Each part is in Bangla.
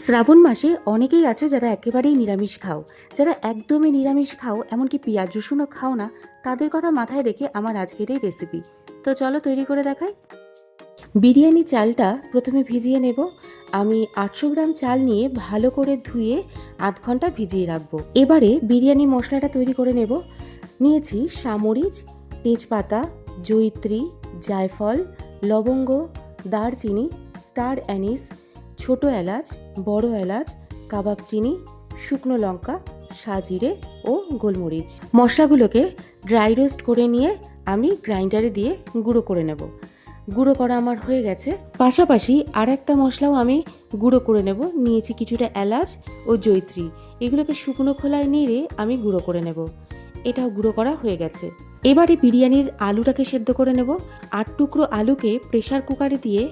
শ্রাবণ মাসে অনেকেই আছো যারা একেবারেই নিরামিষ খাও, যারা একদমই নিরামিষ খাও, এমনকি পেঁয়াজ রসুনও খাও না, তাদের কথা মাথায় রেখে আমার আজকের এই রেসিপি। তো চলো তৈরি করে দেখাই। বিরিয়ানি চালটা প্রথমে ভিজিয়ে নেব। আমি 800 গ্রাম চাল নিয়ে ভালো করে ধুয়ে আধ ঘন্টা ভিজিয়ে রাখবো। এবারে বিরিয়ানি মশলাটা তৈরি করে নেব। নিয়েছি সামরিচ, তেজপাতা, জয়িত্রী, জায়ফল, লবঙ্গ, দারচিনি, স্টার অ্যানিস, ছোট এলাচ, বড় এলাচ, কাবাব চিনি, শুকনো লঙ্কা, সাজিরে ও গোলমরিচ। মশলাগুলোকে ড্রাই রোস্ট করে নিয়ে আমি গ্রাইন্ডারে দিয়ে গুঁড়ো করে নেব। গুঁড়ো করা আমার হয়ে গেছে। পাশাপাশি আর একটা মশলাও আমি গুঁড়ো করে নেব। নিয়েছি কিছুটা এলাচ ও জয়িত্রী, এগুলোকে শুকনো খোলায় নেড়ে আমি গুঁড়ো করে নেব। এটাও গুঁড়ো করা হয়ে গেছে। এবারে বিরিয়ানির আলুটাকে সেদ্ধ করে নেব। 8 টুকরো আলুকে প্রেসার কুকারে দিয়ে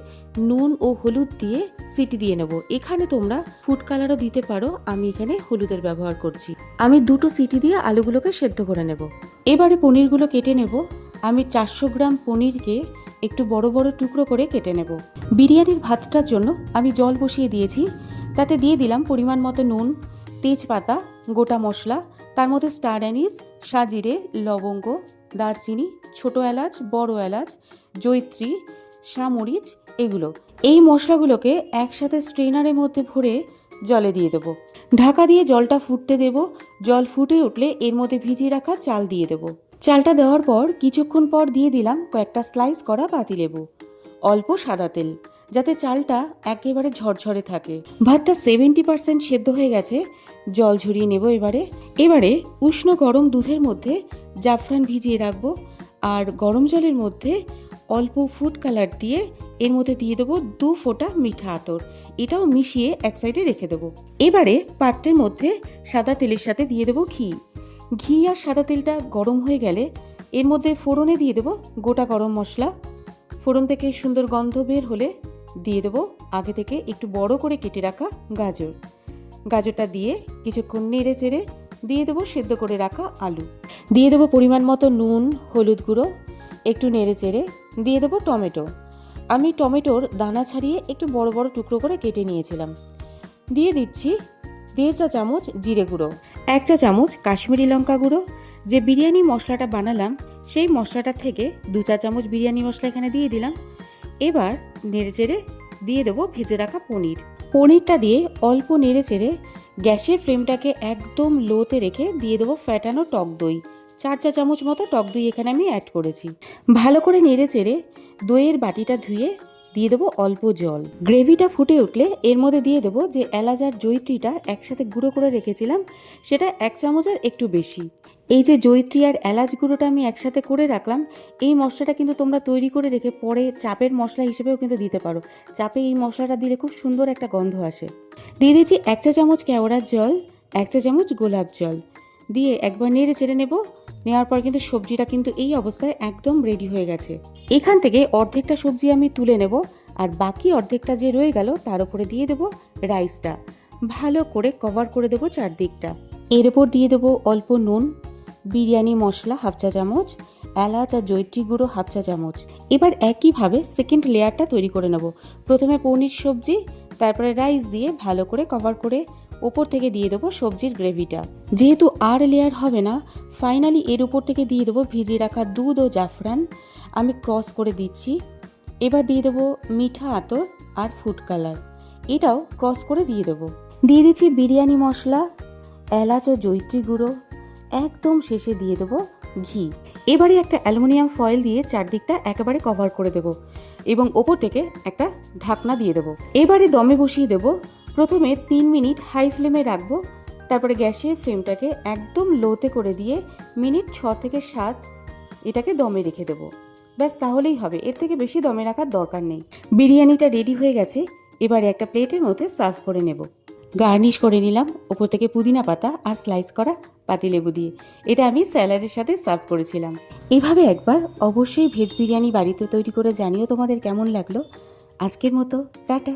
নুন ও হলুদ দিয়ে সিটি দিয়ে নেব। এখানে তোমরা ফুড কালারও দিতে পারো, আমি এখানে হলুদের ব্যবহার করছি। আমি 2টো সিটি দিয়ে আলুগুলোকে সেদ্ধ করে নেব। এবারে পনিরগুলো কেটে নেব। আমি 400 গ্রাম পনিরকে একটু বড় বড় টুকরো করে কেটে নেব। বিরিয়ানির ভাতটার জন্য আমি জল বসিয়ে দিয়েছি। তাতে দিয়ে দিলাম পরিমাণ মতো নুন, তেজপাতা, গোটা মশলা, তার মধ্যে স্টার অ্যানিস, সাজিরে, লবঙ্গ, দারচিনি, ছোট এলাচ, বড় এলাচ, জয়িত্রী, সামরিচ, এগুলো। এই মশলাগুলোকে একসাথে স্ট্রেনারের মধ্যে ভরে জলে দিয়ে দেবো। ঢাকা দিয়ে জলটা ফুটতে দেব। জল ফুটে উঠলে এর মধ্যে ভিজিয়ে রাখা চাল দিয়ে দেবো। চালটা দেওয়ার পর কিছুক্ষণ পর দিয়ে দিলাম কয়েকটা স্লাইস করা পাতিলেবু, অল্প সাদা তেল, যাতে চালটা একেবারে ঝরঝরে থাকে। ভাতটা 70% সেদ্ধ হয়ে গেছে। জল ঝরিয়ে নেব। এবারে উষ্ণ গরম দুধের মধ্যে জাফরান ভিজিয়ে রাখবো, আর গরম জলের মধ্যে অল্প ফুড কালার দিয়ে এর মধ্যে দিয়ে দেবো 2 ফোঁটা মিঠা আতর। এটাও মিশিয়ে এক সাইডে রেখে দেবো। এবারে পাত্রের মধ্যে সাদা তেলের সাথে দিয়ে দেবো ঘি। ঘি আর সাদা তেলটা গরম হয়ে গেলে এর মধ্যে ফোড়নে দিয়ে দেবো গোটা গরম মশলা। ফোড়ন থেকে সুন্দর গন্ধ বের হলে দিয়ে দেবো আগে থেকে একটু বড় করে কেটে রাখা গাজর। গাজরটা দিয়ে কিছুক্ষণ নেড়ে চেড়ে দিয়ে দেবো সেদ্ধ করে রাখা আলু। দিয়ে দেবো পরিমাণ মতো নুন, হলুদ গুঁড়ো, একটু নেড়ে চেড়ে দিয়ে দেবো টমেটো। আমি টমেটোর দানা ছাড়িয়ে একটু বড় বড় টুকরো করে কেটে নিয়েছিলাম। দিয়ে দিচ্ছি 1.5 চা চামচ জিরে গুঁড়ো, 1 চা চামচ কাশ্মীরি লঙ্কা গুঁড়ো। যে বিরিয়ানি মশলাটা বানালাম সেই মশলাটা থেকে 2 চা চামচ বিরিয়ানি মশলা এখানে দিয়ে দিলাম। এবার নেড়ে চেড়ে দিয়ে দেবো ভেজে রাখা পনিরটা দিয়ে অল্প নেড়ে চেড়ে গ্যাসের ফ্লেমটাকে একদম লোতে রেখে দিয়ে দেবো ফ্যাটানো টক দই। 4 চা চামচ মতো টক দই এখানে আমি অ্যাড করেছি। ভালো করে নেড়ে চেড়ে দইয়ের বাটিটা ধুয়ে দিয়ে দেবো অল্প জল। গ্রেভিটা ফুটে উঠলে এর মধ্যে দিয়ে দেবো যে এলাচ আর জয়িত্রীটা একসাথে গুঁড়ো করে রেখেছিলাম, সেটা 1 চামচের একটু বেশি। এই যে জয়িত্রী আর এলাচ গুঁড়োটা আমি একসাথে করে রাখলাম, এই মশলাটা কিন্তু তোমরা তৈরি করে রেখে পরে চাপের মশলা হিসেবেও কিন্তু দিতে পারো। চাপে এই মশলাটা দিলে খুব সুন্দর একটা গন্ধ আসে। দিয়ে দিচ্ছি 1 চা চামচ কেওড়ার জল, 1 চা চামচ গোলাপ জল দিয়ে একবার নেড়ে চেড়ে নেব। নেওয়ার পর কিন্তু সবজিটা কিন্তু এই অবস্থায় একদম রেডি হয়ে গেছে। এখান থেকে অর্ধেকটা সবজি আমি তুলে নেব, আর বাকি অর্ধেকটা যে রয়ে গেল তার উপরে দিয়ে দেব রাইসটা। ভালো করে কভার করে দেবো চারদিকটা। এর উপর দিয়ে দেবো অল্প নুন, বিরিয়ানি মশলা 1/2 চা চামচ, এলাচ আর জয়িত্রী গুঁড়ো 1/2 চা চামচ। এবার একইভাবে সেকেন্ড লেয়ারটা তৈরি করে নেব। প্রথমে পনির সবজি, তারপরে রাইস দিয়ে ভালো করে কভার করে ওপর থেকে দিয়ে দেবো সবজির গ্রেভিটা। যেহেতু আর লেয়ার হবে না, ফাইনালি এর উপর থেকে দিয়ে দেবো ভিজিয়ে রাখা দুধ ও জাফরান। আমি ক্রস করে দিচ্ছি। এবার দিয়ে দেবো মিঠা আতর আর ফুড কালার, এটাও ক্রস করে দিয়ে দেবো। দিয়ে দিচ্ছি বিরিয়ানি মশলা, এলাচ ও জয়িত্রী গুঁড়ো। একদম শেষে দিয়ে দেবো ঘি। এবারে একটা অ্যালুমিনিয়াম ফয়েল দিয়ে চারদিকটা একেবারে কভার করে দেবো এবং ওপর থেকে একটা ঢাকনা দিয়ে দেবো। এবারে দমে বসিয়ে দেবো। প্রথমে 3 মিনিট হাই ফ্লেমে রাখবো, তারপরে গ্যাসের ফ্লেমটাকে একদম লোতে করে দিয়ে মিনিট 6 থেকে 7 এটাকে দমে রেখে দেবো। ব্যাস তাহলেই হবে, এর থেকে বেশি দমে রাখার দরকার নেই। বিরিয়ানিটা রেডি হয়ে গেছে। এবারে একটা প্লেটের মধ্যে সার্ভ করে নেব। গার্নিশ করে নিলাম ওপর থেকে পুদিনা পাতা আর স্লাইস করা পাতিলেবু দিয়ে। এটা আমি স্যালাডের সাথে সার্ভ করেছিলাম। এভাবে একবার অবশ্যই ভেজ বিরিয়ানি বাড়িতে তৈরি করে জানিও তোমাদের কেমন লাগলো। আজকের মতো টাটা।